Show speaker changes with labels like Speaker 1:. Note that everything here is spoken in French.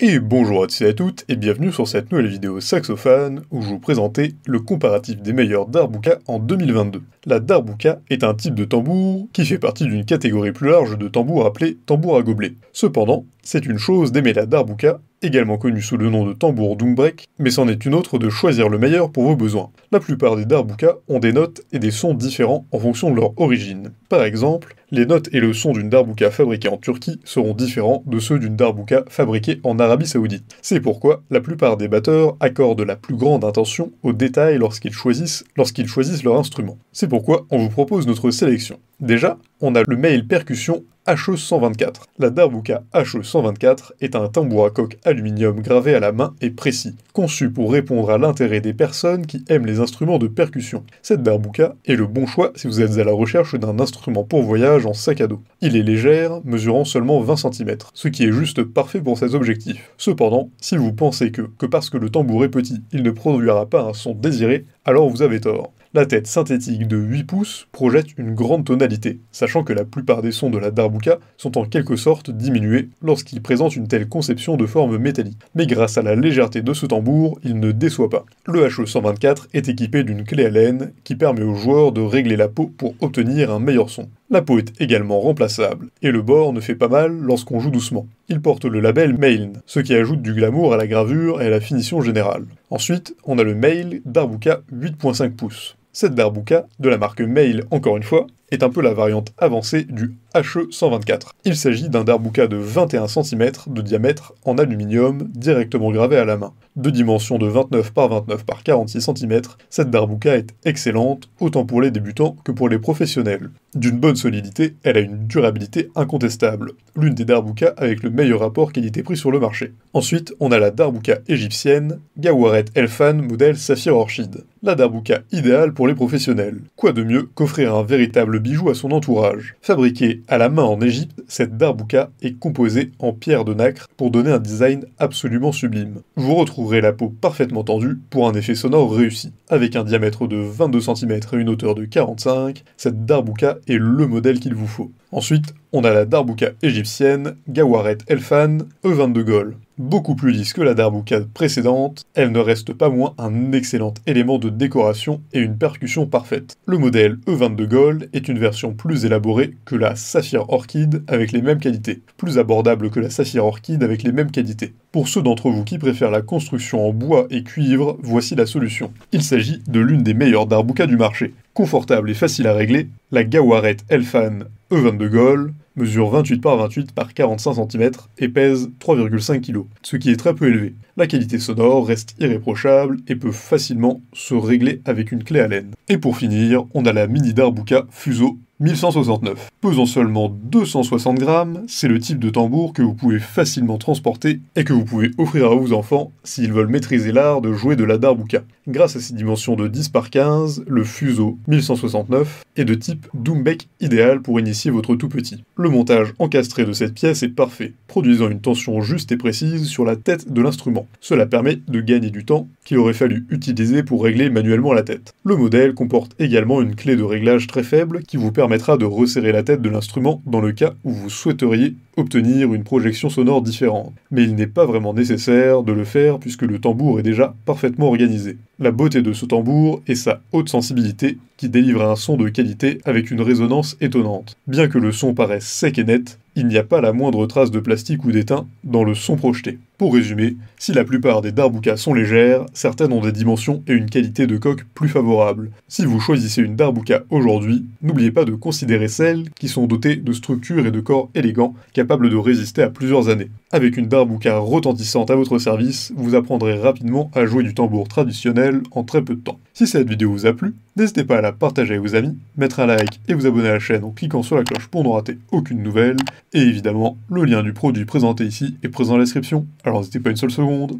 Speaker 1: Et bonjour à tous et à toutes, et bienvenue sur cette nouvelle vidéo saxophone où je vous présentais le comparatif des meilleurs darbuka en 2022. La darbuka est un type de tambour qui fait partie d'une catégorie plus large de tambours appelés tambours à gobelet. Cependant, c'est une chose d'aimer la darbuka, également connue sous le nom de tambour doumbreak, mais c'en est une autre de choisir le meilleur pour vos besoins. La plupart des darbuka ont des notes et des sons différents en fonction de leur origine. Par exemple, les notes et le son d'une darbuka fabriquée en Turquie seront différents de ceux d'une darbuka fabriquée en Arabie Saoudite. C'est pourquoi la plupart des batteurs accordent la plus grande attention aux détails lorsqu'ils choisissent leur instrument. C'est pourquoi on vous propose notre sélection. Déjà, on a le male percussion HE124. La darbuka HE124 est un tambour à coque aluminium gravé à la main et précis, conçu pour répondre à l'intérêt des personnes qui aiment les instruments de percussion. Cette darbuka est le bon choix si vous êtes à la recherche d'un instrument pour voyage en sac à dos. Il est légère, mesurant seulement 20 cm, ce qui est juste parfait pour cet objectif. Cependant, si vous pensez que parce que le tambour est petit, il ne produira pas un son désiré, alors vous avez tort. La tête synthétique de 8 pouces projette une grande tonalité, sachant que la plupart des sons de la darbuka sont en quelque sorte diminués lorsqu'ils présentent une telle conception de forme métallique. Mais grâce à la légèreté de ce tambour, il ne déçoit pas. Le HE124 est équipé d'une clé à laine qui permet au joueur de régler la peau pour obtenir un meilleur son. La peau est également remplaçable, et le bord ne fait pas mal lorsqu'on joue doucement. Il porte le label Male, ce qui ajoute du glamour à la gravure et à la finition générale. Ensuite, on a le Male Darbuka 8.5 pouces. Cette darbuka, de la marque Male encore une fois, est un peu la variante avancée du HE124. Il s'agit d'un darbuka de 21 cm de diamètre en aluminium directement gravé à la main. De dimension de 29 par 29 par 46 cm, cette darbuka est excellente autant pour les débutants que pour les professionnels. D'une bonne solidité, elle a une durabilité incontestable, l'une des darbukas avec le meilleur rapport qualité-prix sur le marché. Ensuite, on a la darbuka égyptienne Gawaret Elfan modèle Saphir Orchid. La darbuka idéale pour les professionnels. Quoi de mieux qu'offrir un véritable bijou à son entourage. Fabriquée à la main en Égypte, cette darbuka est composée en pierre de nacre pour donner un design absolument sublime. Vous retrouverez la peau parfaitement tendue pour un effet sonore réussi. Avec un diamètre de 22 cm et une hauteur de 45, cette darbuka est le modèle qu'il vous faut. Ensuite, on a la darbuka égyptienne Gawaret Elfan E22 Gold. Beaucoup plus lisse que la darbuka précédente, elle ne reste pas moins un excellent élément de décoration et une percussion parfaite. Le modèle E22 Gold est une version plus élaborée que la Saphir Orchid avec les mêmes qualités, plus abordable que la Saphir Orchid avec les mêmes qualités. Pour ceux d'entre vous qui préfèrent la construction en bois et cuivre, voici la solution. Il s'agit de l'une des meilleures darbukas du marché. Confortable et facile à régler, la Gawaret Elfan E22 Gold mesure 28 par 28 par 45 cm et pèse 3,5 kg, ce qui est très peu élevé. La qualité sonore reste irréprochable et peut facilement se régler avec une clé à laine. Et pour finir, on a la mini darbuka Fuso 1169. Pesant seulement 260 grammes, c'est le type de tambour que vous pouvez facilement transporter et que vous pouvez offrir à vos enfants s'ils veulent maîtriser l'art de jouer de la darbuka. Grâce à ses dimensions de 10 par 15, le Fuso 1169 est de type doumbreak idéal pour initier votre tout petit. Le montage encastré de cette pièce est parfait, produisant une tension juste et précise sur la tête de l'instrument. Cela permet de gagner du temps qu'il aurait fallu utiliser pour régler manuellement la tête. Le modèle comporte également une clé de réglage très faible qui vous permettra de resserrer la tête de l'instrument dans le cas où vous souhaiteriez obtenir une projection sonore différente. Mais il n'est pas vraiment nécessaire de le faire puisque le tambour est déjà parfaitement organisé. La beauté de ce tambour est sa haute sensibilité qui délivre un son de qualité avec une résonance étonnante. Bien que le son paraisse sec et net, il n'y a pas la moindre trace de plastique ou d'étain dans le son projeté. Pour résumer, si la plupart des darbukas sont légères, certaines ont des dimensions et une qualité de coque plus favorable. Si vous choisissez une darbuka aujourd'hui, n'oubliez pas de considérer celles qui sont dotées de structures et de corps élégants, capables de résister à plusieurs années. Avec une darbuka retentissante à votre service, vous apprendrez rapidement à jouer du tambour traditionnel en très peu de temps. Si cette vidéo vous a plu, n'hésitez pas à la partager avec vos amis, mettre un like et vous abonner à la chaîne en cliquant sur la cloche pour ne rater aucune nouvelle. Et évidemment, le lien du produit présenté ici est présent dans la description, alors n'hésitez pas une seule seconde.